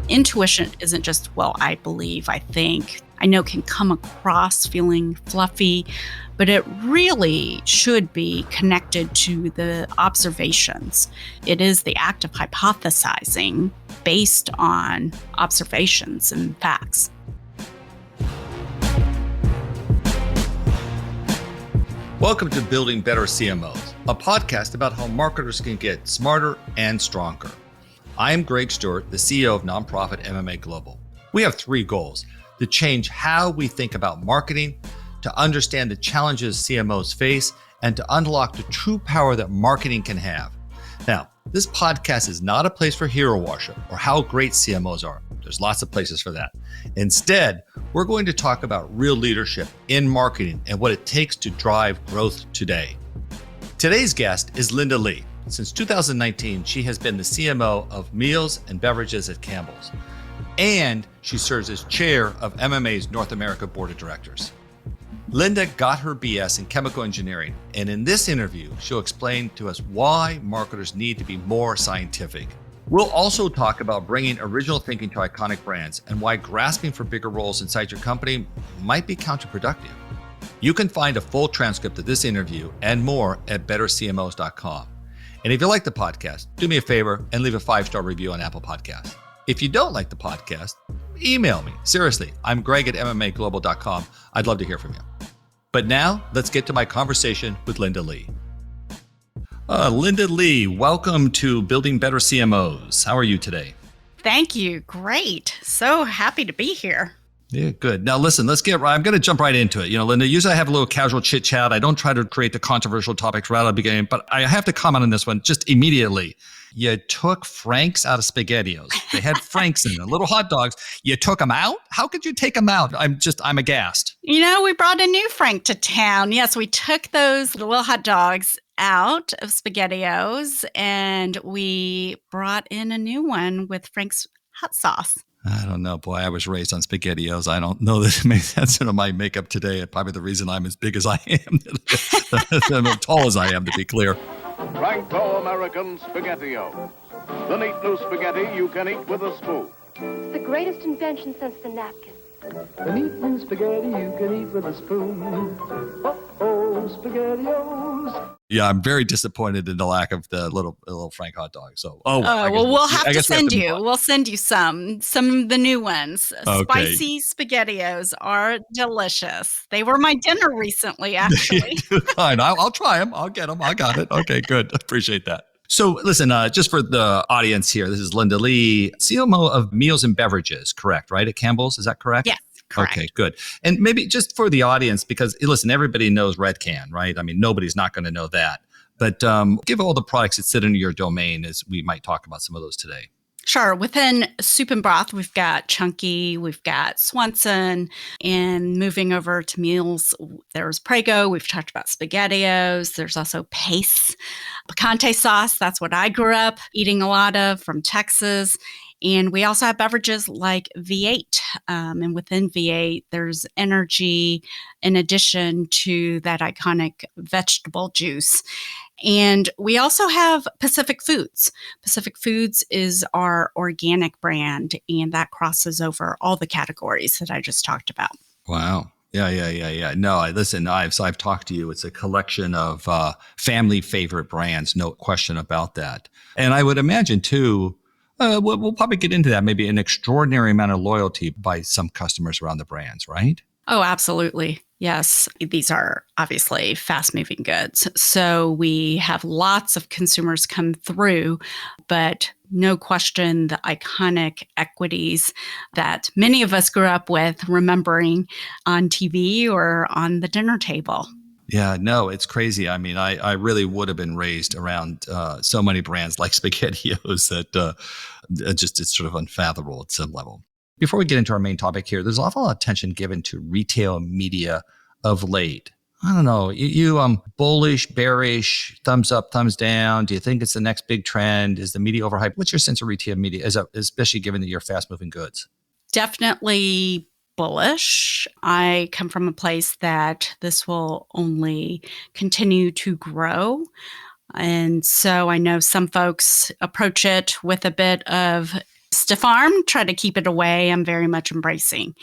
Intuition isn't just, well, I believe, I think. I know can come across feeling fluffy, but it really should be connected to the observations. It is the act of hypothesizing based on observations and facts. Welcome to Building Better CMOs, a podcast about how marketers can get smarter and stronger. I am Greg Stuart, the CEO of nonprofit MMA Global. We have three goals: to change how we think about marketing, to understand the challenges CMOs face, and to unlock the true power that marketing can have. Now, this podcast is not a place for hero worship or how great CMOs are. There's lots of places for that. Instead, we're going to talk about real leadership in marketing and what it takes to drive growth today. Today's guest is Linda Lee. Since 2019, she has been the CMO of Meals and Beverages at Campbell's, and she serves as chair of MMA's North America Board of Directors. Linda got her BS in chemical engineering, and in this interview, she'll explain to us why marketers need to be more scientific. We'll also talk about bringing original thinking to iconic brands and why grasping for bigger roles inside your company might be counterproductive. You can find a full transcript of this interview and more at bettercmos.com. And if you like the podcast, do me a favor and leave a 5-star review on Apple Podcasts. If you don't like the podcast, email me. Seriously, I'm Greg at MMAglobal.com. I'd love to hear from you. But now, let's get to my conversation with Linda Lee. Linda Lee, welcome to Building Better CMOs. How are you today? Thank you. Great. So happy to be here. Yeah, good. Now, listen, I'm going to jump right into it. Linda, usually I have a little casual chit chat. I don't try to create the controversial topics right at the beginning, but I have to comment on this one just immediately. You took Frank's out of SpaghettiOs. They had Frank's in them, little hot dogs. You took them out? How could you take them out? I'm aghast. We brought a new Frank to town. Yes, we took those little hot dogs out of SpaghettiOs and we brought in a new one with Frank's hot sauce. I don't know. Boy, I was raised on SpaghettiOs. I don't know that it makes sense into my makeup today. Probably the reason I'm as big as I am, as tall as I am, to be clear. Franco-American SpaghettiOs. The neat new spaghetti you can eat with a spoon. It's the greatest invention since the napkin. The neat new spaghetti you can eat with a spoon. Uh-oh, SpaghettiOs. Yeah, I'm very disappointed in the lack of the little Frank hot dog. So, we'll have to send you. We'll send you some of the new ones. Okay. Spicy SpaghettiOs are delicious. They were my dinner recently, actually. Fine, I'll try them. I'll get them. I got it. Okay, good. Appreciate that. So listen, just for the audience here, this is Linda Lee, CMO of Meals and Beverages, correct, right, at Campbell's? Is that correct? Yes. Correct. Okay, good. And maybe just for the audience, because listen, everybody knows Red Can, right? I mean, nobody's not going to know that. But give all the products that sit under your domain, as we might talk about some of those today. Sure. Within soup and broth, we've got Chunky, we've got Swanson, and moving over to meals, there's Prego. We've talked about SpaghettiOs. There's also Pace, picante sauce. That's what I grew up eating a lot of from Texas. And we also have beverages like V8. And within V8, there's energy in addition to that iconic vegetable juice. And we also have Pacific Foods. Pacific Foods is our organic brand, and that crosses over all the categories that I just talked about. Wow. Yeah. No, I've talked to you. It's a collection of family favorite brands, no question about that. And I would imagine too, we'll probably get into that, maybe an extraordinary amount of loyalty by some customers around the brands, right? Oh, absolutely. Yes. These are obviously fast-moving goods. So we have lots of consumers come through, but no question the iconic equities that many of us grew up with remembering on TV or on the dinner table. Yeah, no, it's crazy. I mean, I really would have been raised around so many brands like SpaghettiOs that it's sort of unfathomable at some level. Before we get into our main topic here, there's an awful lot of attention given to retail media of late. I don't know, you bullish, bearish, thumbs up, thumbs down? Do you think it's the next big trend? Is the media overhyped? What's your sense of retail media, especially given that you're fast-moving goods? Definitely bullish. I come from a place that this will only continue to grow. And so I know some folks approach it with a bit of stiff arm, try to keep it away. I'm very much embracing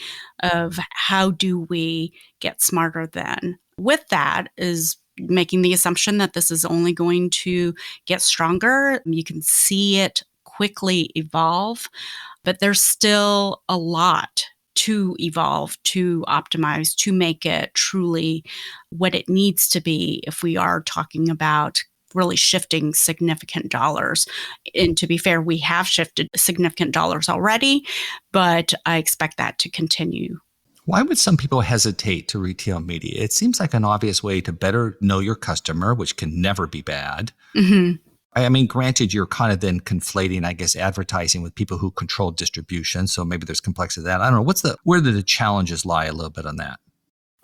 of how do we get smarter then. With that is making the assumption that this is only going to get stronger. You can see it quickly evolve, but there's still a lot to evolve, to optimize, to make it truly what it needs to be if we are talking about really shifting significant dollars. And to be fair, we have shifted significant dollars already, but I expect that to continue. Why would some people hesitate to retail media? It seems like an obvious way to better know your customer, which can never be bad. Mm-hmm. I mean, granted, you're kind of then conflating, I guess, advertising with people who control distribution. So maybe there's complexity to that. I don't know. Where do the challenges lie a little bit on that?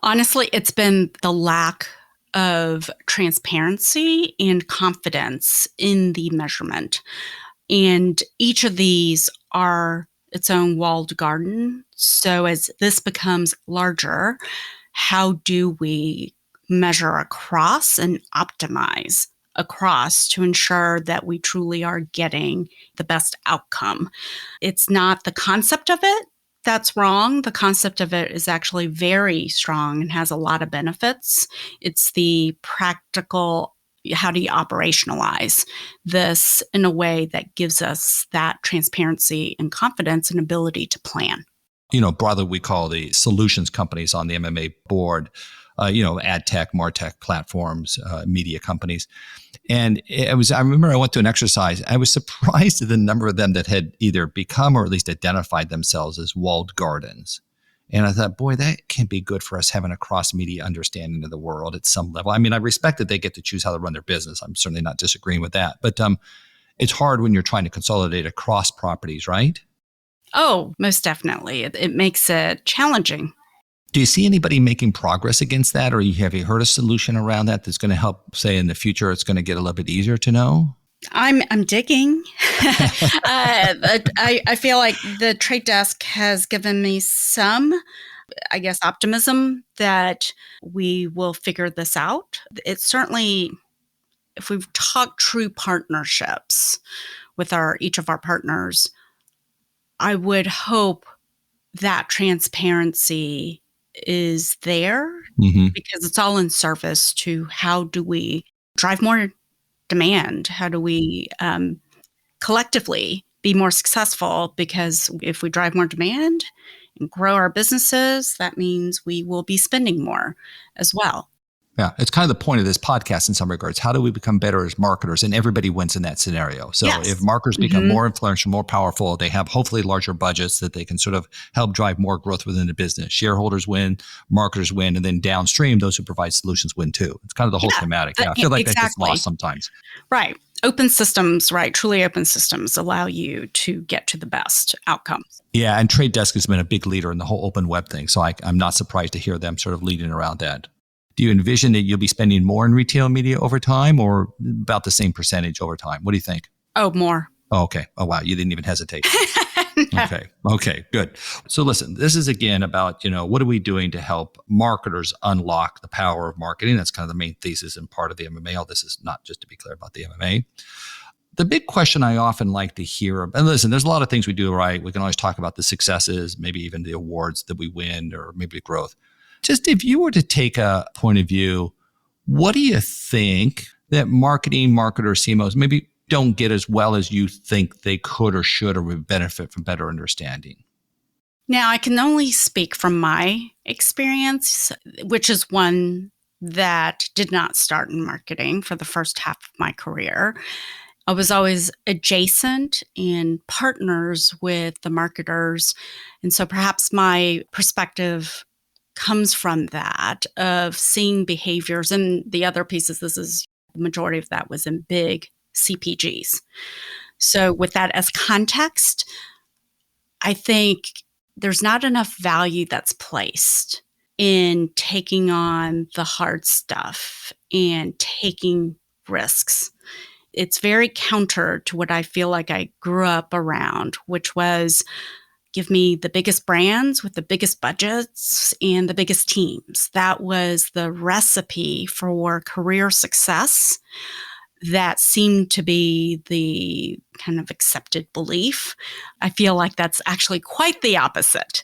Honestly, it's been the lack of transparency and confidence in the measurement. And each of these are its own walled garden. So as this becomes larger, how do we measure across and optimize across to ensure that we truly are getting the best outcome? It's not the concept of it that's wrong. The concept of it is actually very strong and has a lot of benefits. It's the practical, how do you operationalize this in a way that gives us that transparency and confidence and ability to plan? Broadly, we call the solutions companies on the MMA board, ad tech, martech platforms, media companies. And I remember I went to an exercise. I was surprised at the number of them that had either become or at least identified themselves as walled gardens. And I thought, boy, that can't be good for us having a cross-media understanding of the world at some level. I mean, I respect that they get to choose how to run their business. I'm certainly not disagreeing with that. But it's hard when you're trying to consolidate across properties, right? Oh, most definitely. It makes it challenging. Do you see anybody making progress against that? Or have you heard a solution around that that's going to help, say, in the future, it's going to get a little bit easier to know? I'm digging. I feel like the trade desk has given me some, I guess, optimism that we will figure this out. It's certainly, if we've talked true partnerships with each of our partners, I would hope that transparency is there because it's all in service to how do we drive more demand? How do we collectively be more successful? Because if we drive more demand and grow our businesses, that means we will be spending more as well. Yeah, it's kind of the point of this podcast in some regards. How do we become better as marketers? And everybody wins in that scenario. So if marketers become more influential, more powerful, they have hopefully larger budgets that they can sort of help drive more growth within the business. Shareholders win, marketers win, and then downstream, those who provide solutions win too. It's kind of the whole thematic. Yeah, I feel like that gets lost sometimes. Right. Open systems, right? Truly open systems allow you to get to the best outcomes. Yeah, and Trade Desk has been a big leader in the whole open web thing. So I'm not surprised to hear them sort of leading around that. Do you envision that you'll be spending more in retail media over time or about the same percentage over time? What do you think? Oh, more. Oh, okay. Oh, wow. You didn't even hesitate. No. Okay, good. So listen, this is again about, what are we doing to help marketers unlock the power of marketing? That's kind of the main thesis and part of the MMA. All this is not, just to be clear, about the MMA. The big question I often like to hear, and listen, there's a lot of things we do right. We can always talk about the successes, maybe even the awards that we win, or maybe the growth. Just if you were to take a point of view, what do you think that marketers, CMOs maybe don't get as well as you think they could or should or would benefit from better understanding? Now, I can only speak from my experience, which is one that did not start in marketing for the first half of my career. I was always adjacent and partners with the marketers. And so perhaps my perspective comes from that of seeing behaviors. And the other pieces, the majority of that was in big CPGs. So with that as context, I think there's not enough value that's placed in taking on the hard stuff and taking risks. It's very counter to what I feel like I grew up around, which was give me the biggest brands with the biggest budgets and the biggest teams. That was the recipe for career success. that seemed to be the kind of accepted belief. I feel like that's actually quite the opposite.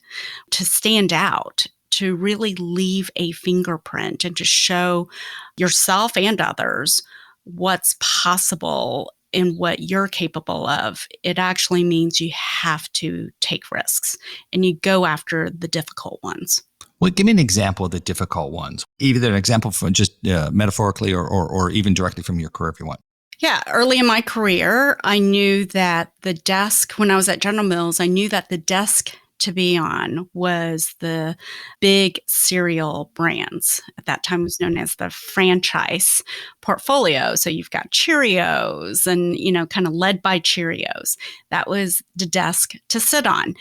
To stand out, to really leave a fingerprint and to show yourself and others what's possible and what you're capable of, it actually means you have to take risks and you go after the difficult ones. Well, give me an example of the difficult ones, either an example from just metaphorically or even directly from your career if you want. Yeah, early in my career, I knew that the desk, when I was at General Mills, I knew that the desk to be on was the big cereal brands. At that time, it was known as the franchise portfolio. So you've got Cheerios and, kind of led by Cheerios. That was the desk to sit on.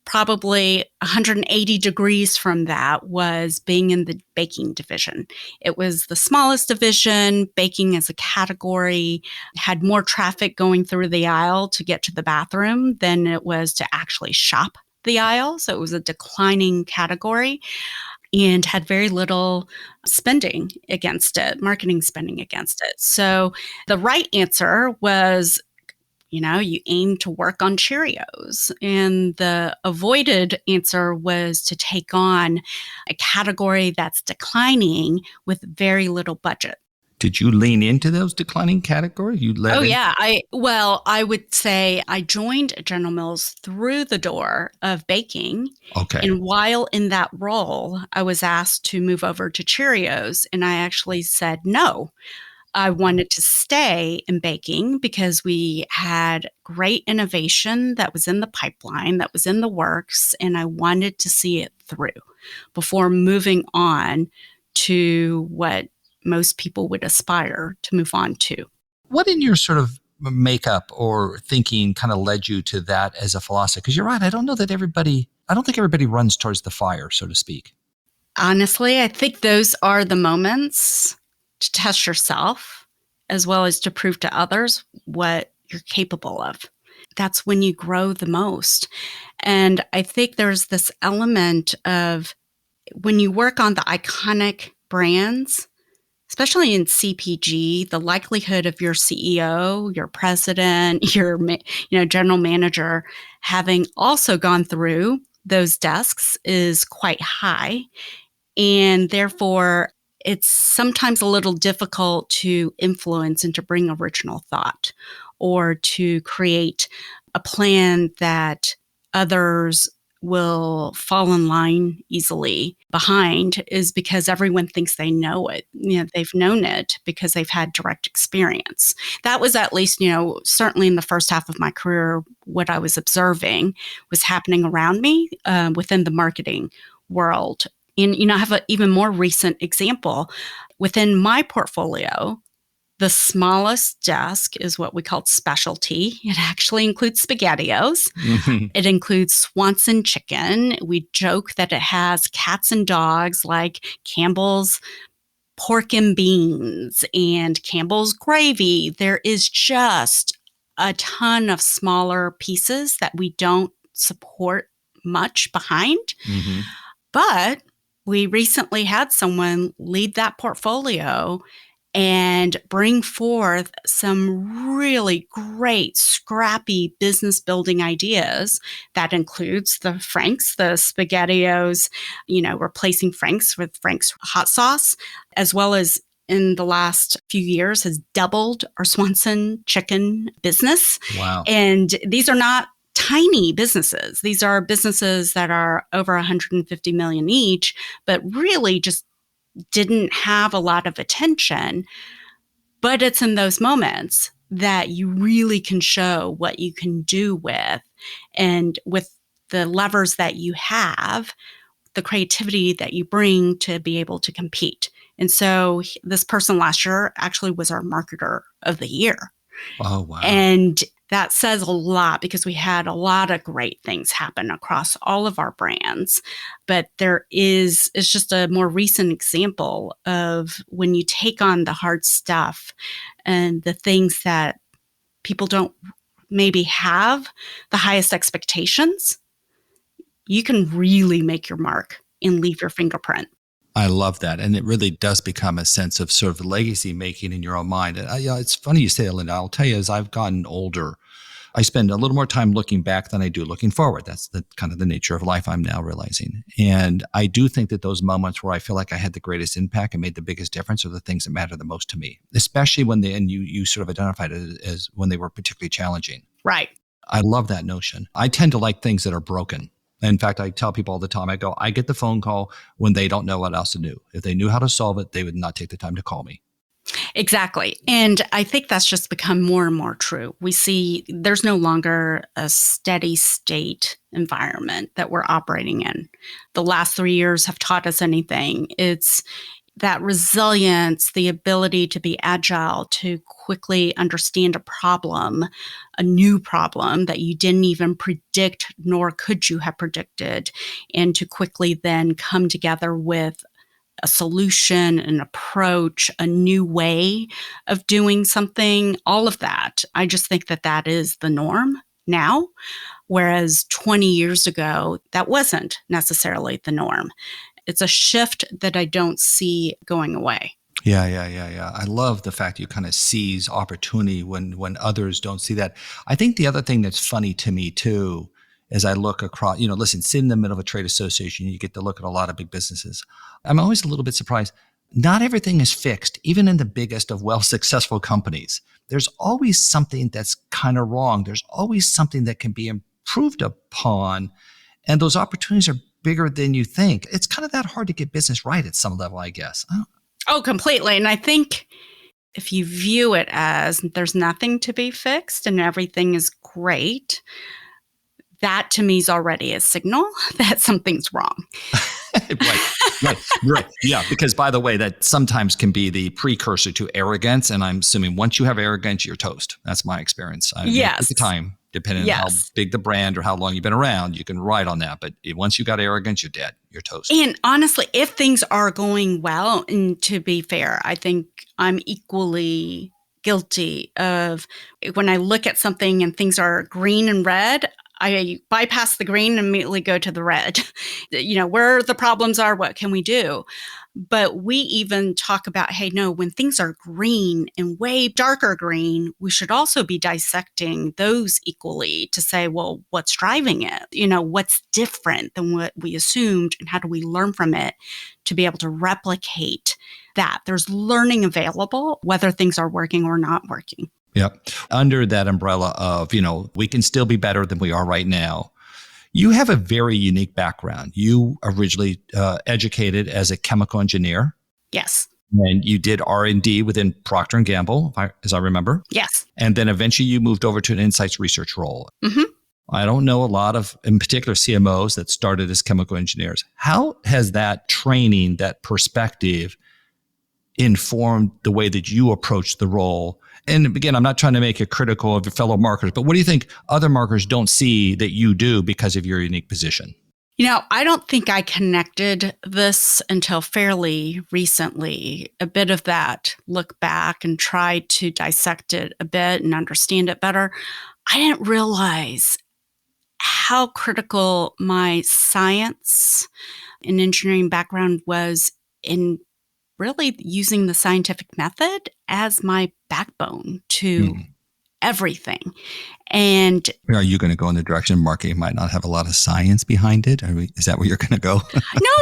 Probably 180 degrees from that was being in the baking division. It was the smallest division. Baking as a category had more traffic going through the aisle to get to the bathroom than it was to actually shop the aisle. So it was a declining category and had very little spending against it, marketing spending against it. So the right answer was, you aim to work on Cheerios. And the avoided answer was to take on a category that's declining with very little budget. Did you lean into those declining categories? Yeah. I would say I joined General Mills through the door of baking. Okay. And while in that role, I was asked to move over to Cheerios. And I actually said no. I wanted to stay in baking because we had great innovation that was in the pipeline, that was in the works, and I wanted to see it through before moving on to what most people would aspire to move on to. What in your sort of makeup or thinking kind of led you to that as a philosophy? Because you're right, I don't think everybody runs towards the fire, so to speak. Honestly, I think those are the moments to test yourself as well as to prove to others what you're capable of. That's when you grow the most. And I think there's this element of when you work on the iconic brands, especially in CPG, the likelihood of your CEO, your president, your general manager having also gone through those desks is quite high. And therefore, it's sometimes a little difficult to influence and to bring original thought or to create a plan that others will fall in line easily behind, is because everyone thinks they know it. They've known it because they've had direct experience. That was at least, certainly in the first half of my career, what I was observing was happening around me within the marketing world. And, I have an even more recent example. Within my portfolio, the smallest desk is what we called specialty. It actually includes SpaghettiOs. Mm-hmm. It includes Swanson chicken. We joke that it has cats and dogs like Campbell's pork and beans and Campbell's gravy. There is just a ton of smaller pieces that we don't support much behind. Mm-hmm. But we recently had someone lead that portfolio and bring forth some really great, scrappy business building ideas. That includes the Frank's, the SpaghettiOs, replacing Frank's with Frank's hot sauce, as well as in the last few years has doubled our Swanson chicken business. Wow. And these are not tiny businesses. These are businesses that are over 150 million each, but really just didn't have a lot of attention. But it's in those moments that you really can show what you can do with the levers that you have, the creativity that you bring to be able to compete. And so this person last year actually was our marketer of the year. Oh, wow. And that says a lot because we had a lot of great things happen across all of our brands. But it's just a more recent example of when you take on the hard stuff and the things that people don't maybe have the highest expectations, you can really make your mark and leave your fingerprint. I love that. And it really does become a sense of sort of legacy making in your own mind. And it's funny you say that, Linda. I'll tell you, as I've gotten older, I spend a little more time looking back than I do looking forward. That's the kind of the nature of life I'm now realizing. And I do think that those moments where I feel like I had the greatest impact and made the biggest difference are the things that matter the most to me, especially when and you sort of identified it as when they were particularly challenging. Right. I love that notion. I tend to like things that are broken. In fact, I tell people all the time, I get the phone call when they don't know what else to do. If they knew how to solve it, they would not take the time to call me. Exactly. And I think that's just become more and more true. We see there's no longer a steady state environment that we're operating in. The last 3 years have taught us anything. It's that resilience, the ability to be agile, to quickly understand a problem, a new problem that you didn't even predict, nor could you have predicted, and to quickly then come together with a solution, an approach, a new way of doing something, all of that. I just think that that is the norm now, whereas 20 years ago, that wasn't necessarily the norm. It's a shift that I don't see going away. Yeah. I love the fact you kind of seize opportunity when others don't see that. I think the other thing that's funny to me too, as I look across, listen, sit in the middle of a trade association, you get to look at a lot of big businesses. I'm always a little bit surprised. Not everything is fixed, even in the biggest of successful companies. There's always something that's kind of wrong. There's always something that can be improved upon. And those opportunities are bigger than you think. It's kind of that hard to get business right at some level, I guess. Oh, completely. And I think if you view it as there's nothing to be fixed and everything is great, that to me is already a signal that something's wrong. Right. Yeah, because by the way, that sometimes can be the precursor to arrogance. And I'm assuming once you have arrogance, you're toast. That's my experience. Yes. At the time, depending on how big the brand or how long you've been around, you can ride on that. But once you got arrogance, you're dead. You're toast. And honestly, if things are going well, and to be fair, I think I'm equally guilty of when I look at something and things are green and red, I bypass the green and immediately go to the red. Where the problems are, what can we do? But we even talk about, hey, no, when things are green and way darker green, we should also be dissecting those equally to say, well, what's driving it? What's different than what we assumed, and how do we learn from it to be able to replicate that? There's learning available, whether things are working or not working. Yep. Under that umbrella of, we can still be better than we are right now. You have a very unique background. You originally educated as a chemical engineer. Yes. And you did R&D within Procter Gamble, as I remember. Yes. And then eventually you moved over to an insights research role. Mm-hmm. I don't know a lot of, in particular, CMOs that started as chemical engineers. How has that training, that perspective, informed the way that you approach the role? And again, I'm not trying to make it critical of your fellow marketers, but what do you think other marketers don't see that you do because of your unique position? I don't think I connected this until fairly recently. A bit of that look back and try to dissect it a bit and understand it better. I didn't realize how critical my science and engineering background was in really using the scientific method as my backbone to everything. And are you going to go in the direction marketing might not have a lot of science behind it? Is that where you're going to go?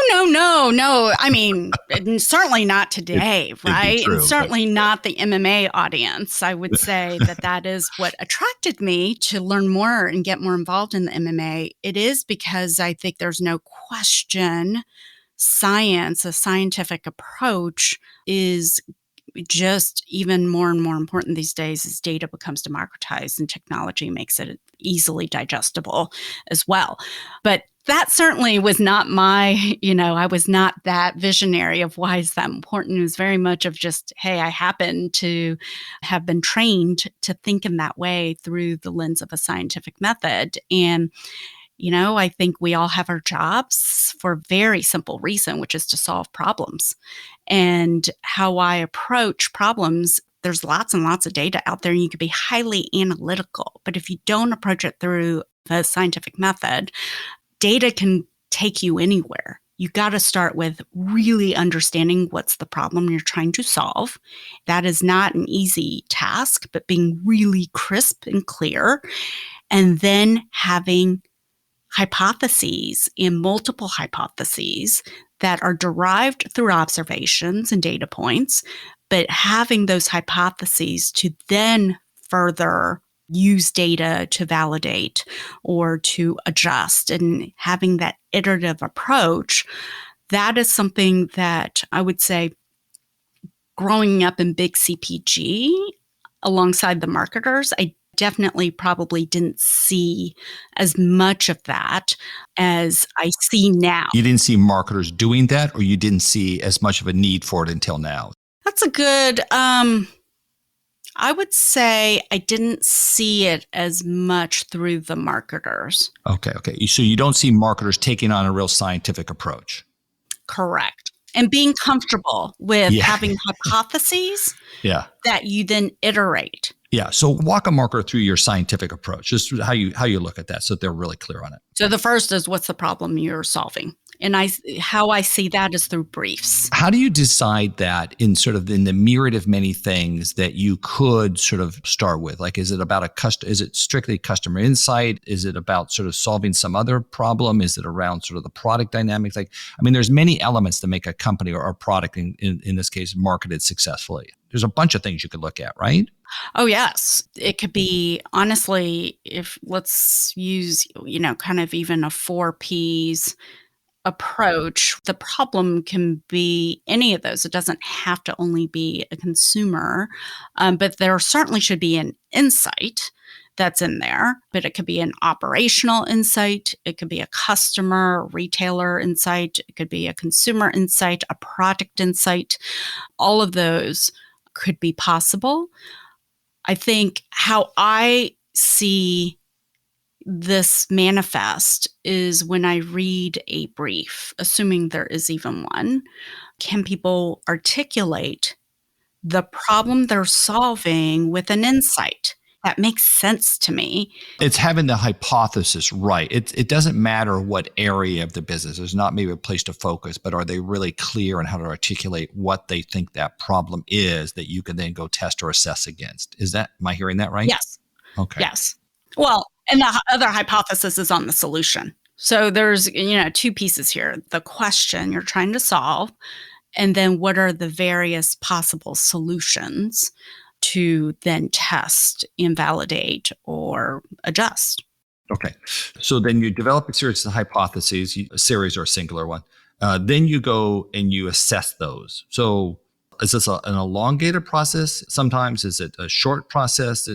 No. I mean, certainly not today, right? True, and certainly not the MMA audience. I would say that is what attracted me to learn more and get more involved in the MMA. It is because I think there's no question science, a scientific approach, is just even more and more important these days as data becomes democratized and technology makes it easily digestible as well. But that certainly was not I was not that visionary of why is that important. It was very much of just, hey, I happen to have been trained to think in that way through the lens of a scientific method. And I think we all have our jobs for a very simple reason, which is to solve problems. And how I approach problems, there's lots and lots of data out there, and you could be highly analytical. But if you don't approach it through the scientific method, data can take you anywhere. you got to start with really understanding what's the problem you're trying to solve. That is not an easy task, but being really crisp and clear, and then having hypotheses and multiple hypotheses that are derived through observations and data points, but having those hypotheses to then further use data to validate or to adjust, and having that iterative approach. That is something that I would say, growing up in big CPG alongside the marketers, I definitely probably didn't see as much of that as I see now. You didn't see marketers doing that, or you didn't see as much of a need for it until now? That's a good, I would say I didn't see it as much through the marketers. Okay. So you don't see marketers taking on a real scientific approach. Correct. And being comfortable with Yeah. having hypotheses Yeah. that you then iterate. Yeah. So walk a marketer through your scientific approach, just how you look at that so they're really clear on it. So the first is, what's the problem you're solving? And how I see that is through briefs. How do you decide that in the myriad of many things that you could sort of start with? Like, is it about is it strictly customer insight? Is it about sort of solving some other problem? Is it around sort of the product dynamics? There's many elements that make a company or a product, in this case, marketed successfully. There's a bunch of things you could look at, right? Oh, yes. It could be, honestly, if let's use, kind of even a 4 Ps approach. The problem can be any of those. It doesn't have to only be a consumer, but there certainly should be an insight that's in there. But it could be an operational insight. It could be a customer, retailer insight. It could be a consumer insight, a product insight. All of those could be possible. I think how I see this manifest is when I read a brief, assuming there is even one. Can people articulate the problem they're solving with an insight that makes sense to me? It's having the hypothesis right. It doesn't matter what area of the business. There's not maybe a place to focus, but are they really clear on how to articulate what they think that problem is that you can then go test or assess against? Am I hearing that right? Yes. Okay. Yes. Well, and the other hypothesis is on the solution. So there's, 2 pieces here: the question you're trying to solve, and then what are the various possible solutions to then test, invalidate, or adjust. Okay. So then you develop a series of hypotheses, a series or a singular one. Then you go and you assess those. So is this an elongated process? Sometimes is it a short process?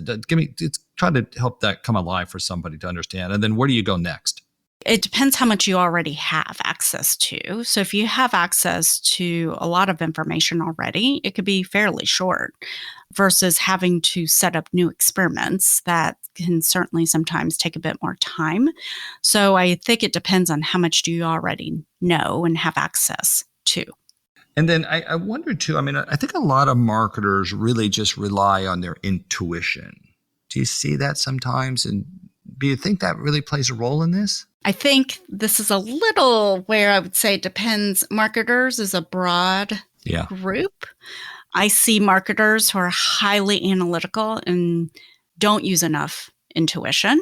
Try to help that come alive for somebody to understand. And then where do you go next? It depends how much you already have access to. So if you have access to a lot of information already, it could be fairly short, versus having to set up new experiments that can certainly sometimes take a bit more time. So I think it depends on how much do you already know and have access to. And then I wonder too, I think a lot of marketers really just rely on their intuition. Do you see that sometimes? And do you think that really plays a role in this? I think this is a little where I would say it depends. Marketers is a broad group. I see marketers who are highly analytical and don't use enough intuition.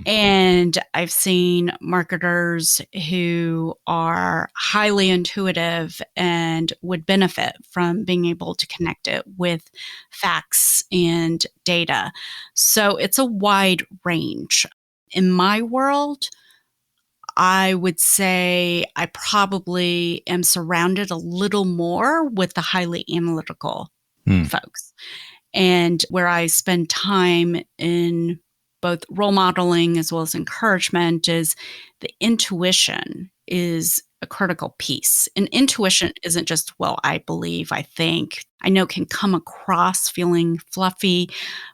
And I've seen marketers who are highly intuitive and would benefit from being able to connect it with facts and data. So it's a wide range. In my world, I would say I probably am surrounded a little more with the highly analytical folks. And where I spend time in both role modeling as well as encouragement is the intuition is a critical piece. And intuition isn't just, well, I believe, I think. I know can come across feeling fluffy,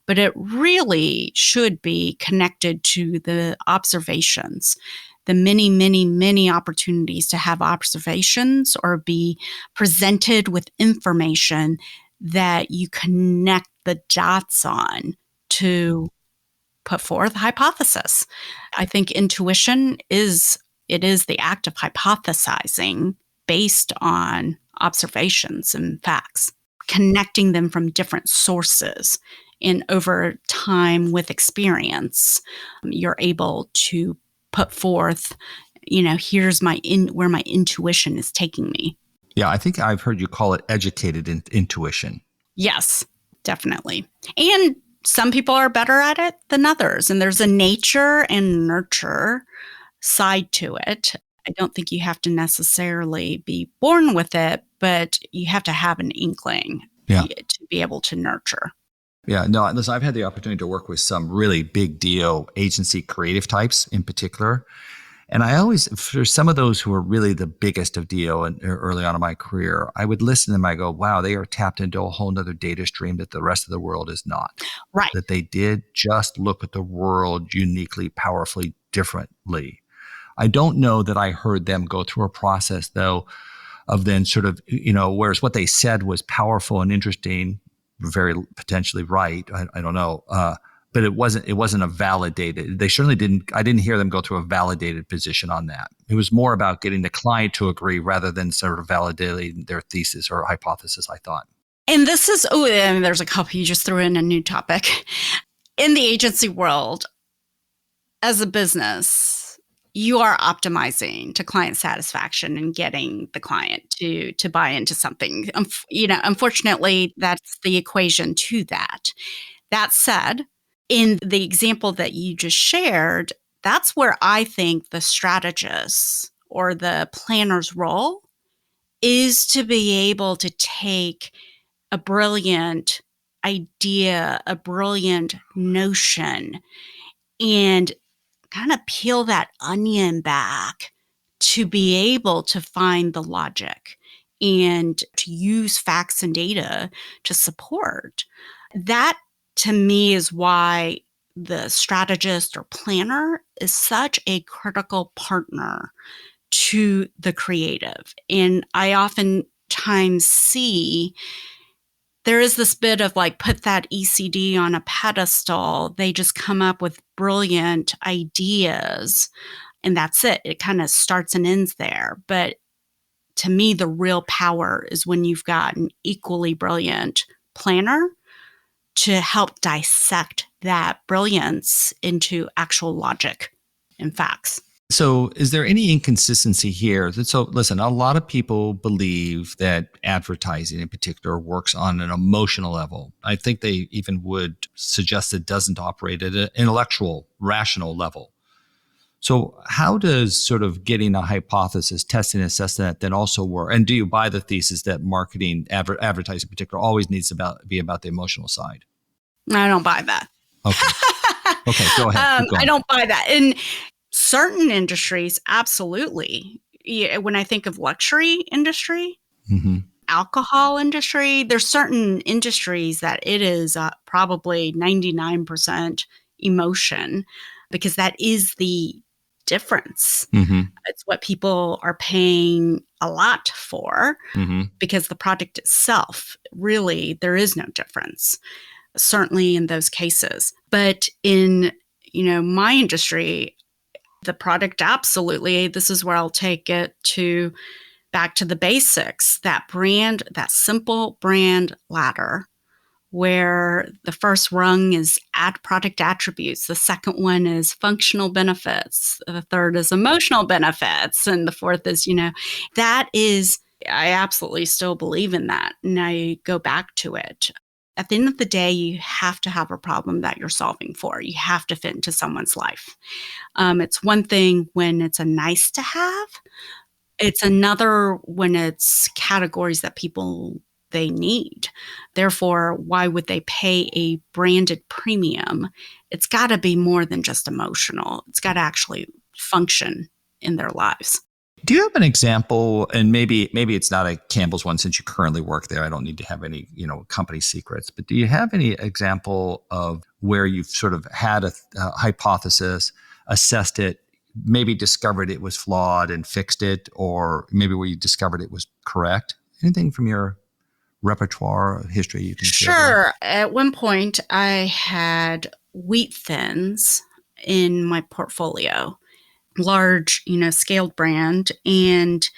but it really should be connected to the observations, the many, many, many opportunities to have observations or be presented with information that you connect the dots on to put forth a hypothesis. I think intuition is it is the act of hypothesizing based on observations and facts, connecting them from different sources. And over time with experience, you're able to put forth, here's where my intuition is taking me. Yeah, I think I've heard you call it educated intuition. Yes, definitely. And some people are better at it than others. And there's a nature and nurture side to it. I don't think you have to necessarily be born with it, but you have to have an inkling to be able to nurture. Yeah, no, listen, I've had the opportunity to work with some really big deal agency creative types in particular. And I always, for some of those who are really the biggest of deal and early on in my career, I would listen to them. I go, wow, they are tapped into a whole nother data stream that the rest of the world is not. Right. That they did just look at the world uniquely, powerfully, differently. I don't know that I heard them go through a process, though, of then sort of, whereas what they said was powerful and interesting, very potentially right. I don't know. But it wasn't a validated. They certainly didn't. I didn't hear them go through a validated position on that. It was more about getting the client to agree rather than sort of validating their thesis or hypothesis, I thought. And this is, and there's a couple, you just threw in a new topic. In the agency world, as a business, you are optimizing to client satisfaction and getting the client to buy into something. Unfortunately, that's the equation to that. That said, in the example that you just shared, that's where I think the strategist or the planner's role is to be able to take a brilliant idea, a brilliant notion, and kind of peel that onion back to be able to find the logic and to use facts and data to support. That, to me, is why the strategist or planner is such a critical partner to the creative. And I oftentimes see there is this bit of like, put that ECD on a pedestal. They just come up with brilliant ideas and that's it. It kind of starts and ends there. But to me, the real power is when you've got an equally brilliant planner to help dissect that brilliance into actual logic and facts. So is there any inconsistency here? So listen, a lot of people believe that advertising in particular works on an emotional level. I think they even would suggest it doesn't operate at an intellectual, rational level. So how does sort of getting a hypothesis, testing, assessing that then also work? And do you buy the thesis that marketing, advertising in particular, always needs to be about the emotional side? I don't buy that. Okay, go ahead. I don't buy that. In certain industries, absolutely. Yeah, when I think of luxury industry, alcohol industry, there's certain industries that it is probably 99% emotion because that is the difference. It's what people are paying a lot for because the product itself, really, there is no difference, certainly in those cases. But in, my industry, the product, absolutely, this is where I'll take it to back to the basics, that brand, that simple brand ladder, where the first rung is product attributes. The second one is functional benefits. The third is emotional benefits. And the fourth is, that is, I absolutely still believe in that. And I go back to it. At the end of the day, you have to have a problem that you're solving for. You have to fit into someone's life. It's one thing when it's a nice to have. It's another when it's categories that people they need. Therefore, why would they pay a branded premium? It's got to be more than just emotional. It's got to actually function in their lives. Do you have an example, and maybe it's not a Campbell's one since you currently work there. I don't need to have any, company secrets, but do you have any example of where you've sort of had a hypothesis, assessed it, maybe discovered it was flawed and fixed it, or maybe where you discovered it was correct? Anything from your repertoire history you can share? Sure. At one point, I had wheat thins in my portfolio. large, scaled brand. And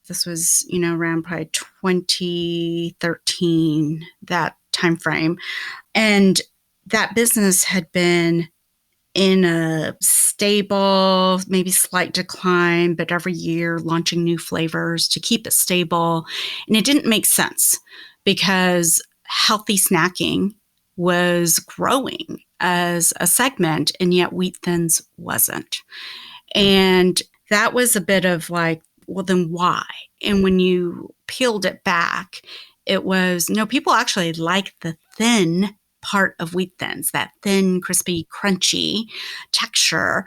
this was, around probably 2013, that time frame. And that business had been in a stable, maybe slight decline, but every year launching new flavors to keep it stable. And it didn't make sense because healthy snacking was growing as a segment, and yet Wheat Thins wasn't. And that was a bit of like, well, then why? And when you peeled it back, it was, no, people actually like the thin part of Wheat Thins, that thin, crispy, crunchy texture.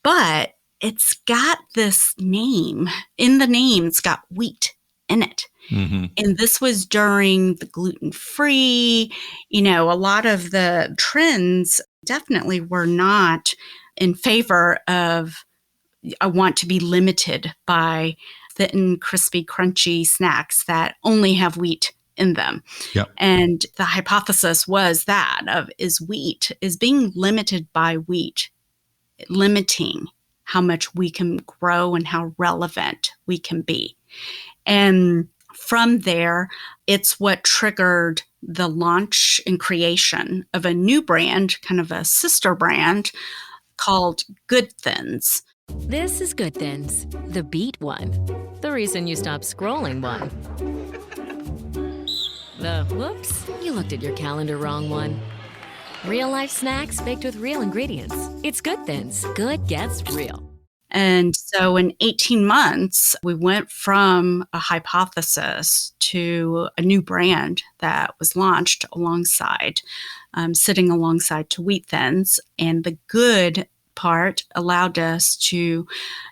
But it's got this name. In the name, it's got wheat in it. Mm-hmm. And this was during the gluten-free, a lot of the trends definitely were not in favor of, I want to be limited by thin, crispy, crunchy snacks that only have wheat in them. Yep. And the hypothesis was that is being limited by wheat, limiting how much we can grow and how relevant we can be. And from there, it's what triggered the launch and creation of a new brand, kind of a sister brand called Good Thins. This is Good Thins, the beat one. The reason you stop scrolling one. The whoops, you looked at your calendar wrong one. Real life snacks baked with real ingredients. It's Good Thins. Good gets real. And so in 18 months, we went from a hypothesis to a new brand that was launched alongside, sitting alongside to Wheat Thins. And the good part allowed us to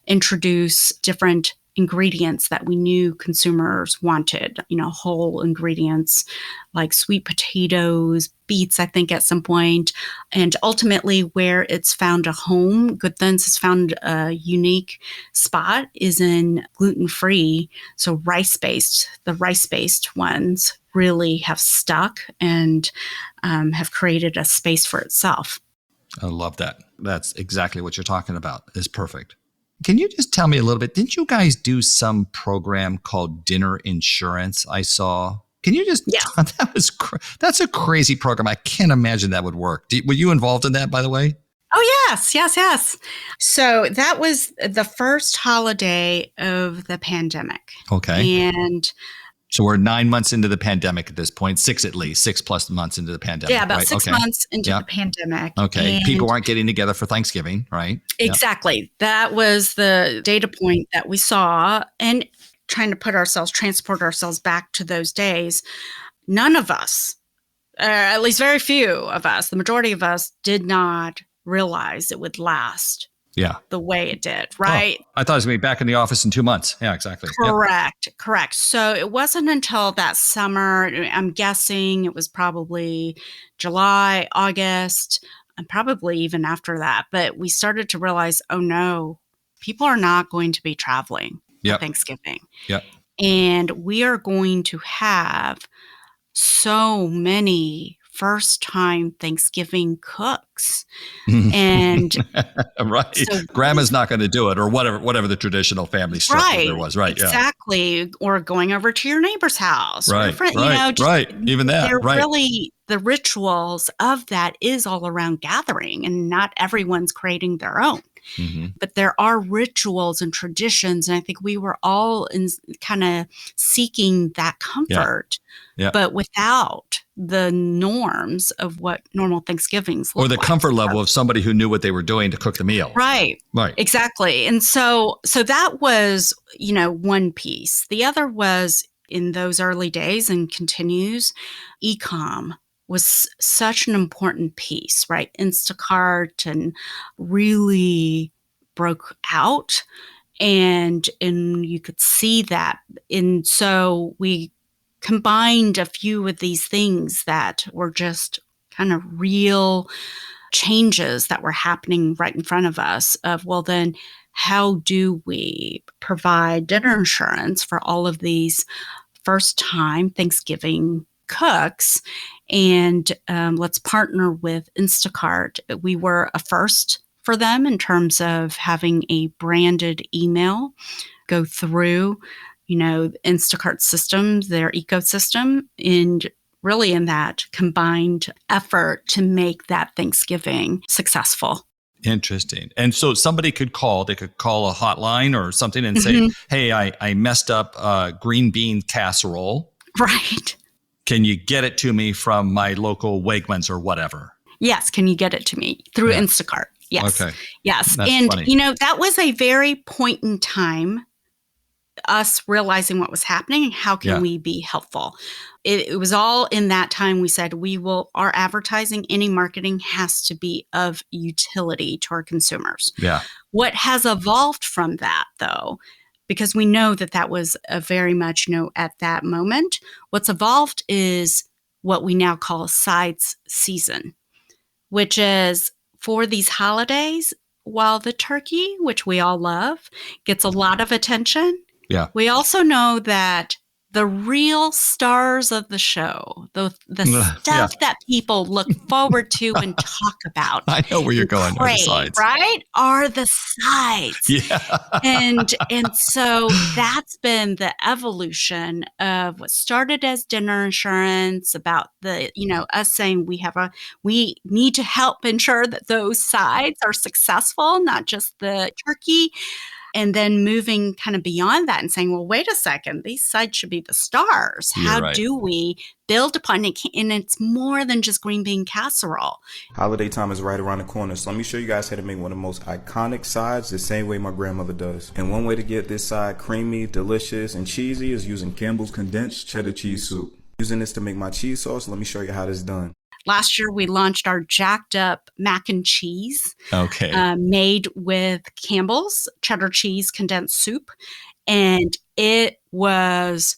introduce different ingredients that we knew consumers wanted, whole ingredients like sweet potatoes, beets, I think at some point. And ultimately where it's found a home, Good Thins has found a unique spot is in gluten-free. So rice-based, the rice-based ones really have stuck and have created a space for itself. I love that. That's exactly what you're talking about. It's perfect. Can you just tell me a little bit? Didn't you guys do some program called Dinner Insurance? I saw. Can you just? Yeah. That's a crazy program. I can't imagine that would work. Were you involved in that, by the way? Oh, yes. So that was the first holiday of the pandemic. Okay. And so we're 9 months into the pandemic at this point, 6+ months into the pandemic. Yeah, about right? 6 months into the pandemic. Okay. And people aren't getting together for Thanksgiving, right? Exactly. Yep. That was the data point that we saw. And trying to transport ourselves back to those days, none of us, at least very few of us, the majority of us did not realize it would last the way it did, right? Oh, I thought it was going to be back in the office in 2 months. Yeah, exactly. Correct. So it wasn't until that summer, I'm guessing it was probably July, August, and probably even after that. But we started to realize, oh no, people are not going to be traveling for Thanksgiving. Yep. And we are going to have so many first-time Thanksgiving cooks. And right. So grandma's not going to do it, or whatever the traditional family structure there was. Right. Exactly. Yeah. Or going over to your neighbor's house. Right. Right. Even that. They're right. Really, the rituals of that is all around gathering, and not everyone's creating their own. Mm-hmm. But there are rituals and traditions. And I think we were all in kind of seeking that comfort, but without the norms of what normal Thanksgivings look like. Or the comfort level of somebody who knew what they were doing to cook the meal. Right. Exactly. And so that was, one piece. The other was in those early days and continues, e-com was such an important piece, right? Instacart and really broke out, and you could see that. And so we combined a few of these things that were just kind of real changes that were happening right in front of us of, well, then how do we provide dinner insurance for all of these first-time Thanksgiving cooks? And let's partner with Instacart. We were a first for them in terms of having a branded email go through, Instacart system, their ecosystem, and really in that combined effort to make that Thanksgiving successful. Interesting. And so somebody could call, they could call a hotline or something and say, hey, I messed up green bean casserole. Right. Can you get it to me from my local Wegmans or whatever? Yes. Can you get it to me through Instacart? Yes. Okay. Yes. That's and, funny. That was a very point in time, us realizing what was happening and how can we be helpful. It was all in that time we said our advertising, any marketing has to be of utility to our consumers. Yeah. What has evolved from that though, because we know that was a very much, at that moment, what's evolved is what we now call a sides season, which is for these holidays, while the turkey, which we all love, gets a lot of attention. Yeah. We also know that the real stars of the show, the stuff that people look forward to and talk about. I know where you're going. Are the sides. Right? Are the sides. Yeah. and so that's been the evolution of what started as dinner insurance about the, us saying we need to help ensure that those sides are successful, not just the turkey. And then moving kind of beyond that and saying, well, wait a second, these sides should be the stars. How do we build upon it? And it's more than just green bean casserole. Holiday time is right around the corner, so let me show you guys how to make one of the most iconic sides the same way my grandmother does. And one way to get this side creamy, delicious, and cheesy is using Campbell's condensed cheddar cheese soup. Using this to make my cheese sauce, let me show you how this is done. Last year, we launched our jacked up mac and cheese made with Campbell's cheddar cheese condensed soup. And it was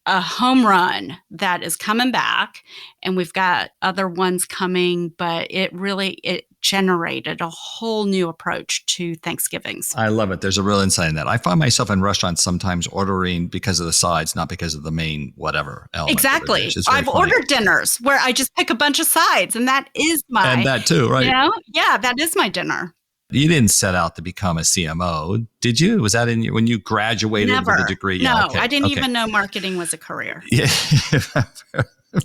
a home run that is coming back. And we've got other ones coming, but it generated a whole new approach to Thanksgivings. I love it. There's a real insight in that. I find myself in restaurants sometimes ordering because of the sides, not because of the main whatever element. Exactly. I've ordered dinners where I just pick a bunch of sides, and that is my... And that too, right? Yeah, that is my dinner. You didn't set out to become a CMO, did you? Was that when you graduated with a degree? No, I didn't even know marketing was a career. Yeah.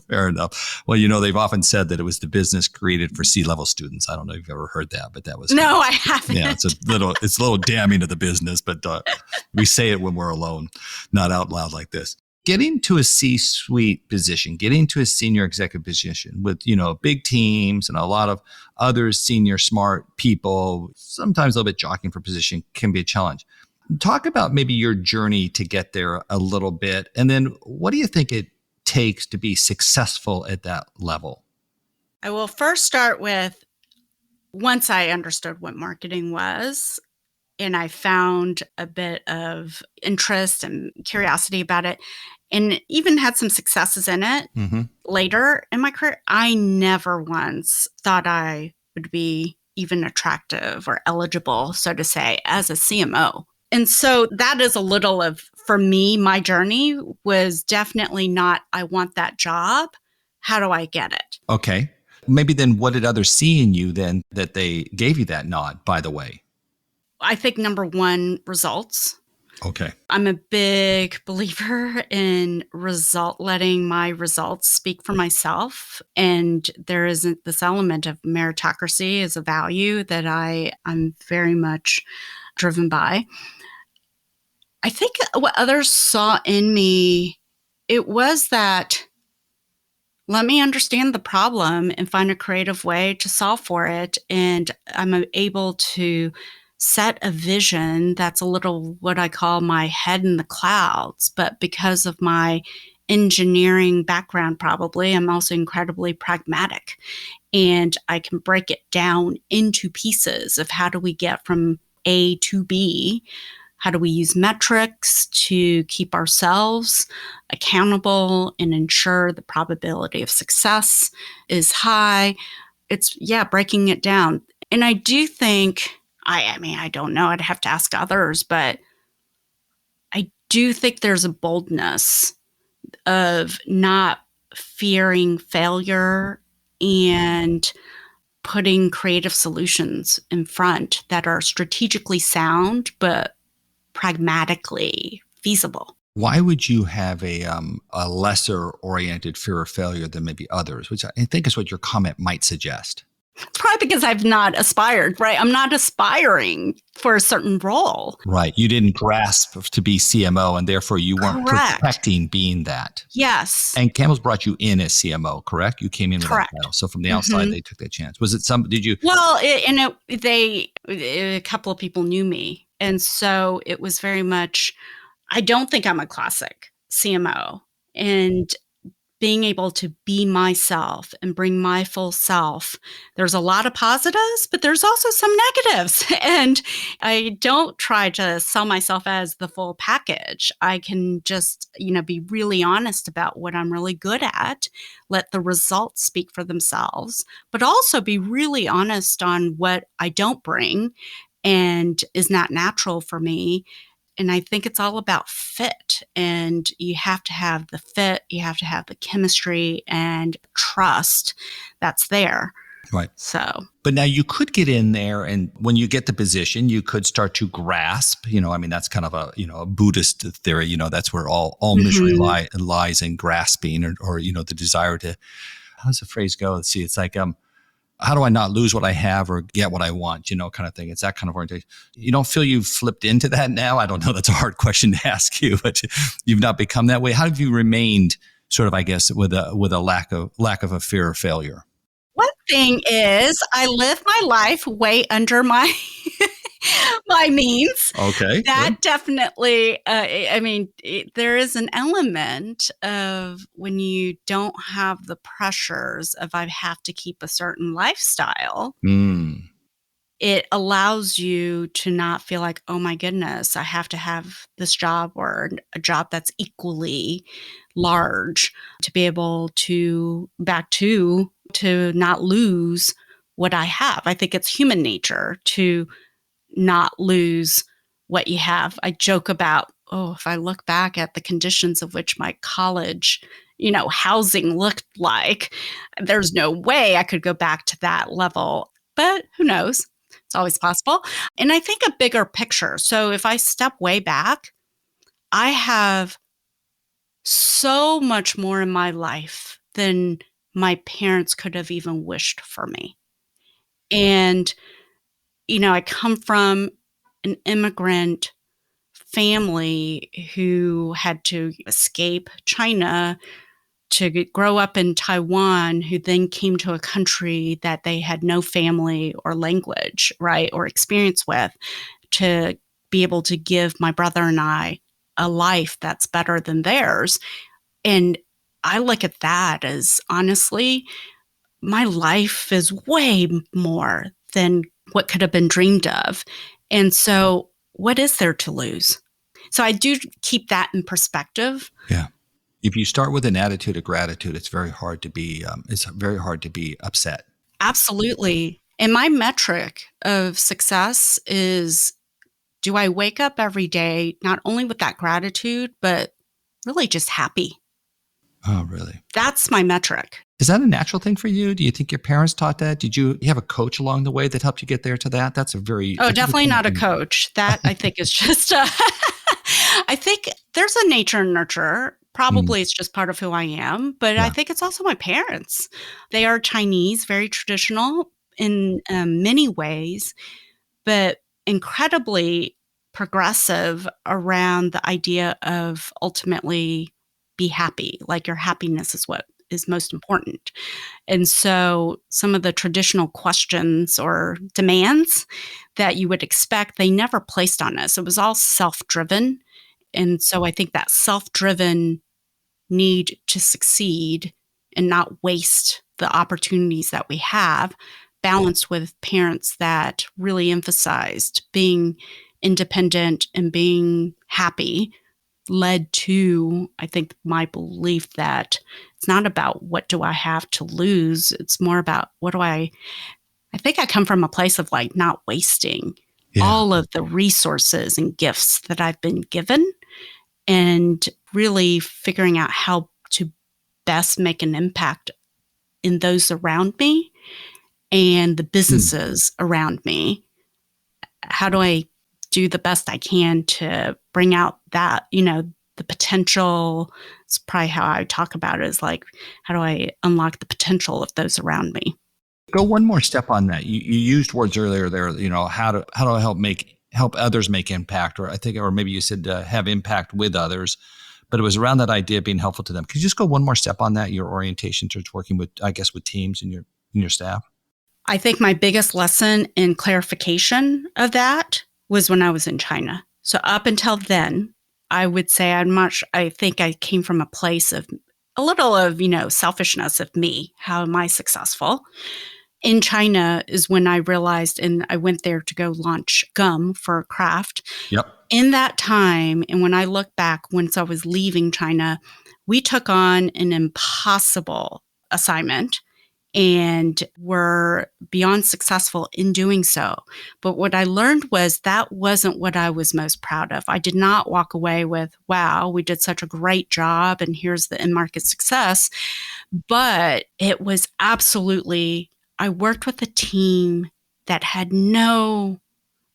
Fair enough. Well, they've often said that it was the business created for C-level students. I don't know if you've ever heard that, but that was... No, I haven't. Yeah, it's a little damning to the business, but we say it when we're alone, not out loud like this. Getting to a C-suite position, getting to a senior executive position with, big teams and a lot of other senior smart people, sometimes a little bit jockeying for position can be a challenge. Talk about maybe your journey to get there a little bit. And then what do you think it takes to be successful at that level? I will first start with, once I understood what marketing was, and I found a bit of interest and curiosity about it, and even had some successes in it later in my career, I never once thought I would be even attractive or eligible, so to say, as a CMO. And so that is a little of, for me, my journey was definitely not, I want that job. How do I get it? Okay. Maybe then what did others see in you then that they gave you that nod, by the way? I think number one, results. Okay. I'm a big believer in letting my results speak for myself. And there isn't this element of meritocracy as a value that I'm very much driven by. I think what others saw in me, it was that let me understand the problem and find a creative way to solve for it. And I'm able to set a vision that's a little what I call my head in the clouds. But because of my engineering background, probably, I'm also incredibly pragmatic. And I can break it down into pieces of how do we get from A to B. How do we use metrics to keep ourselves accountable and ensure the probability of success is high? It's, breaking it down. And I do think, I don't know, I'd have to ask others, but I do think there's a boldness of not fearing failure and putting creative solutions in front that are strategically sound, but pragmatically feasible. Why would you have a lesser oriented fear of failure than maybe others, which I think is what your comment might suggest? It's probably because I've not aspired, right? I'm not aspiring for a certain role. Right. You didn't grasp to be CMO, and therefore you weren't Correct. protecting being that. Yes. And Campbell's brought you in as CMO, correct? You came in with Correct. that title. So from the outside, they took that chance. Was it did you? Well, a couple of people knew me. And so it was very much, I don't think I'm a classic CMO. And being able to be myself and bring my full self, there's a lot of positives, but there's also some negatives. And I don't try to sell myself as the full package. I can just, be really honest about what I'm really good at, let the results speak for themselves, but also be really honest on what I don't bring and is not natural for me. And I think it's all about fit, and you have to have the fit, you have to have the chemistry and trust that's there. Right. So, but now you could get in there, and when you get the position, you could start to grasp, that's kind of a Buddhist theory, that's where all misery lies in grasping or the desire to, how does the phrase go? Let's see. It's like, how do I not lose what I have or get what I want, kind of thing. It's that kind of orientation. You don't feel you've flipped into that now? I don't know. That's a hard question to ask you, but you've not become that way. How have you remained sort of, I guess, with a lack of a fear of failure? One thing is I live my life way under my my means. Okay. That good. definitely, there is an element of when you don't have the pressures of I have to keep a certain lifestyle, it allows you to not feel like, oh my goodness, I have to have this job or a job that's equally large to be able to not lose what I have. I think it's human nature to not lose what you have. I joke about, if I look back at the conditions of which my college, housing looked like, there's no way I could go back to that level. But who knows? It's always possible. And I think a bigger picture. So if I step way back, I have so much more in my life than my parents could have even wished for me. And I come from an immigrant family who had to escape China to grow up in Taiwan, who then came to a country that they had no family or language, right, or experience with, to be able to give my brother and I a life that's better than theirs. And I look at that as, honestly, my life is way more than what could have been dreamed of. And so what is there to lose? So I do keep that in perspective. Yeah. If you start with an attitude of gratitude, it's very hard to be upset. Absolutely. And my metric of success is, do I wake up every day not only with that gratitude, but really just happy? Oh, really? That's my metric. Is that a natural thing for you? Do you think your parents taught that? Did you have a coach along the way that helped you get there to that? That's definitely not a coach. That I think is just, I think there's a nature and nurture. Probably it's just part of who I am, but I think it's also my parents. They are Chinese, very traditional in many ways, but incredibly progressive around the idea of ultimately be happy. Like your happiness is what is most important. And so some of the traditional questions or demands that you would expect, they never placed on us. It was all self-driven. And so I think that self-driven need to succeed and not waste the opportunities that we have, balanced with parents that really emphasized being independent and being happy, led to, I think, my belief that it's not about what do I have to lose. It's more about I think I come from a place of like not wasting all of the resources and gifts that I've been given, and really figuring out how to best make an impact in those around me. and the businesses around me. How do I do the best I can to bring out that, the potential? It's probably how I talk about it, is like, how do I unlock the potential of those around me? Go one more step on that. You used words earlier there, how do I help others make impact, or maybe you said have impact with others, but it was around that idea of being helpful to them. Could you just go one more step on that, your orientation towards working with, I guess, with teams and your staff? I think my biggest lesson in clarification of that was when I was in China. So up until then, I would say I think I came from a place of a little of, selfishness of me. How am I successful? In China is when I realized, and I went there to go launch gum for craft. Yep. In that time, and when I look back, once I was leaving China, we took on an impossible assignment and were beyond successful in doing so. But what I learned was that wasn't what I was most proud of. I did not walk away with, wow, we did such a great job and here's the end market success. But it was absolutely, I worked with a team that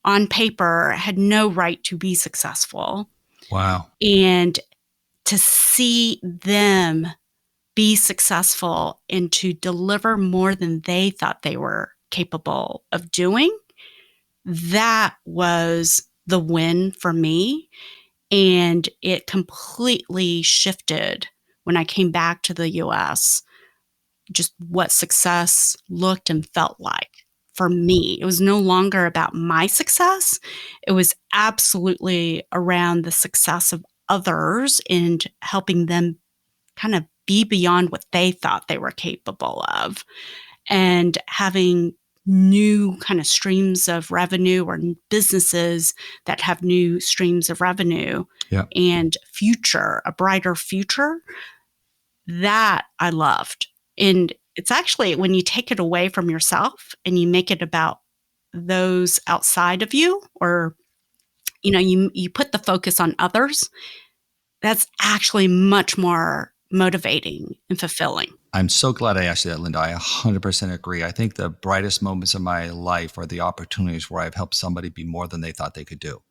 on paper, had no right to be successful. Wow. And to see them be successful and to deliver more than they thought they were capable of doing, that was the win for me. And it completely shifted when I came back to the US, just what success looked and felt like for me. It was no longer about my success. It was absolutely around the success of others and helping them kind of be beyond what they thought they were capable of, and having new kind of streams of revenue, or businesses that have new streams of revenue. Yeah. And a brighter future, that I loved. And it's actually when you take it away from yourself and you make it about those outside of you, or, you put the focus on others, that's actually much more motivating and fulfilling. I'm so glad I asked you that, Linda. I 100% agree. I think the brightest moments of my life are the opportunities where I've helped somebody be more than they thought they could do,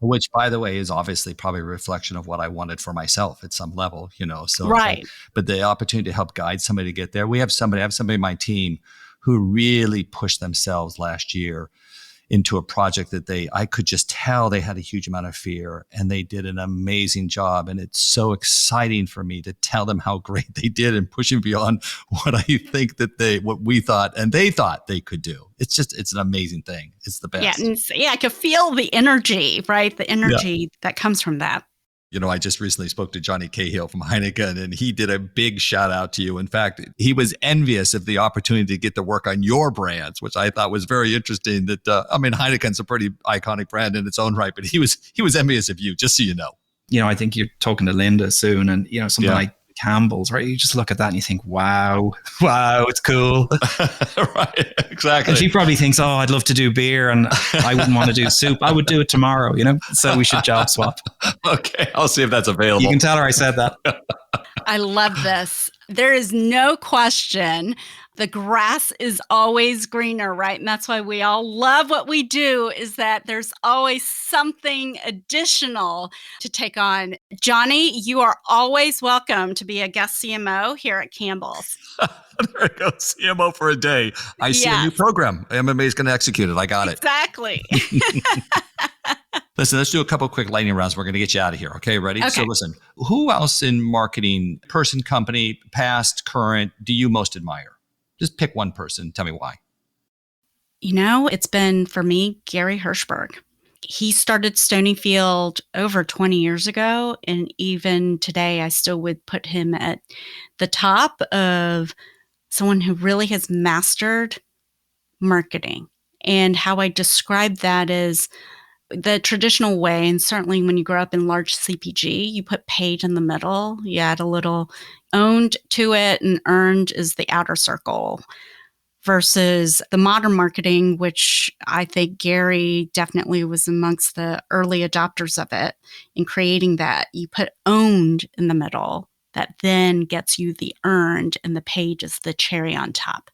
which, by the way, is obviously probably a reflection of what I wanted for myself at some level, so. Right. But the opportunity to help guide somebody to get there. I have somebody in my team who really pushed themselves last year into a project that I could just tell they had a huge amount of fear, and they did an amazing job. And it's so exciting for me to tell them how great they did and pushing beyond what I think what we thought and they thought they could do. It's an amazing thing. It's the best. Yeah. I could feel the energy, right? The energy that comes from that. I just recently spoke to Johnny Cahill from Heineken, and he did a big shout out to you. In fact, he was envious of the opportunity to get to work on your brands, which I thought was very interesting. That Heineken's a pretty iconic brand in its own right, but he was envious of you, just so you know. I think you're talking to Linda soon, and something like Campbell's, right? You just look at that and you think, wow, it's cool. Right, exactly. And she probably thinks, oh, I'd love to do beer and I wouldn't want to do soup. I would do it tomorrow, so we should job swap. Okay, I'll see if that's available. You can tell her I said that. I love this. There is no question. The grass is always greener, right? And that's why we all love what we do, is that there's always something additional to take on. Johnny, you are always welcome to be a guest CMO here at Campbell's. There it goes, CMO for a day. I see a new program. MMA is going to execute it. I got it. Exactly. Listen, let's do a couple of quick lightning rounds. We're going to get you out of here. Okay, ready? Okay. So listen, who else in marketing, person, company, past, current, do you most admire? Just pick one person. Tell me why. It's been, for me, Gary Hirschberg. He started Stonyfield over 20 years ago. And even today, I still would put him at the top of someone who really has mastered marketing. And how I describe that is the traditional way. And certainly when you grow up in large CPG, you put paid in the middle. You add a little owned to it, and earned is the outer circle. Versus the modern marketing, which I think Gary definitely was amongst the early adopters of it in creating that. You put owned in the middle, that then gets you the earned, and the paid is the cherry on top.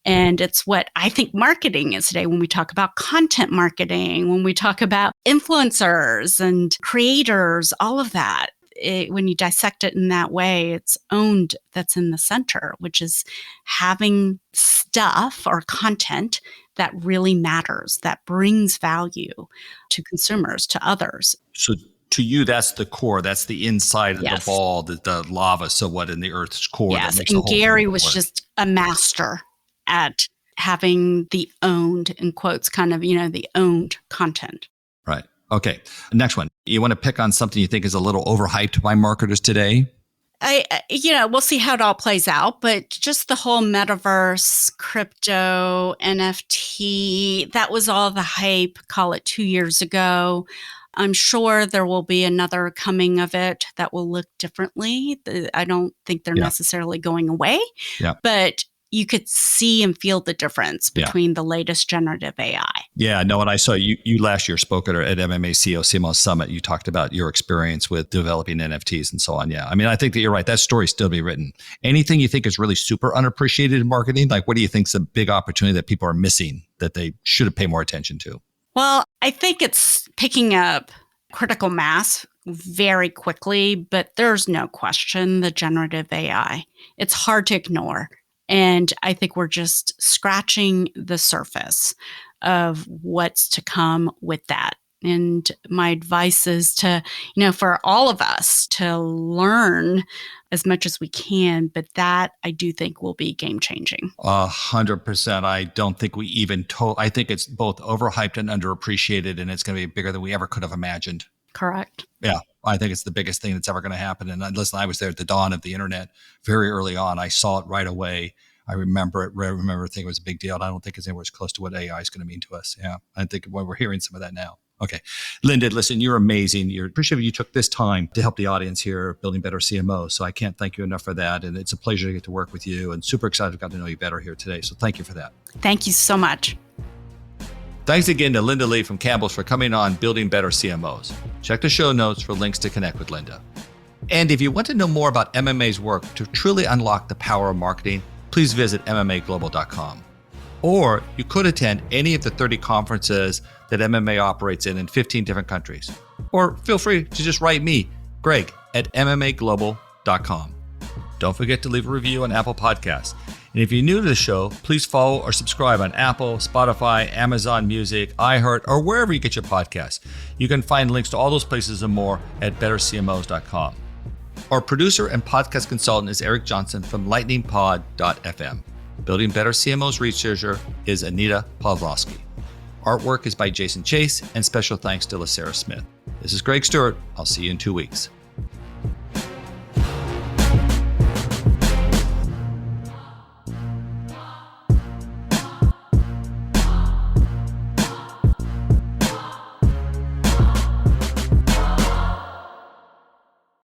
And it's what I think marketing is today when we talk about content marketing, when we talk about influencers and creators, all of that. When you dissect it in that way, it's owned that's in the center, which is having stuff or content that really matters, that brings value to consumers, to others. So to you, that's the core. That's the inside of the ball, the lava. So what in the Earth's core? Yes, that makes and the whole Gary thing was work. just a master at having the owned, in quotes, kind of, the owned content. Right. Okay. Next one. You want to pick on something you think is a little overhyped by marketers today? We'll see how it all plays out, but just the whole metaverse, crypto, NFT, that was all the hype, call it 2 years ago. I'm sure there will be another coming of it that will look differently. I don't think they're necessarily going away, but you could see and feel the difference between the latest generative AI. Yeah, no, and I saw you last year spoke at MMA CEO CMO Summit. You talked about your experience with developing NFTs and so on. Yeah, I mean, I think that you're right. That story's still to be written. Anything you think is really super unappreciated in marketing? Like, what do you think is a big opportunity that people are missing that they should have paid more attention to? Well, I think it's picking up critical mass very quickly, but there's no question the generative AI. It's hard to ignore. And I think we're just scratching the surface of what's to come with that. And my advice is to, for all of us to learn as much as we can, but that I do think will be game changing. 100%. I don't think we even I think it's both overhyped and underappreciated, and it's going to be bigger than we ever could have imagined. Correct. Yeah. I think it's the biggest thing that's ever going to happen. And listen, I was there at the dawn of the internet very early on. I saw it right away. I remember it. I remember thinking it was a big deal. And I don't think it's anywhere as close to what AI is going to mean to us. Yeah. I think we're hearing some of that now. Okay. Linda, listen, you're amazing. You're appreciative you took this time to help the audience here, Building Better CMOs. So I can't thank you enough for that. And it's a pleasure to get to work with you and super excited to got to know you better here today. So thank you for that. Thank you so much. Thanks again to Linda Lee from Campbell's for coming on Building Better CMOs. Check the show notes for links to connect with Linda. And if you want to know more about MMA's work to truly unlock the power of marketing, please visit MMAglobal.com. Or you could attend any of the 30 conferences that MMA operates in 15 different countries. Or feel free to just write me, Greg, at MMAglobal.com. Don't forget to leave a review on Apple Podcasts. And if you're new to the show, please follow or subscribe on Apple, Spotify, Amazon Music, iHeart, or wherever you get your podcasts. You can find links to all those places and more at bettercmos.com. Our producer and podcast consultant is Eric Johnson from lightningpod.fm. Building Better CMOs researcher is Anita Pawlowski. Artwork is by Jason Chase, and special thanks to LaSarah Smith. This is Greg Stuart. I'll see you in 2 weeks.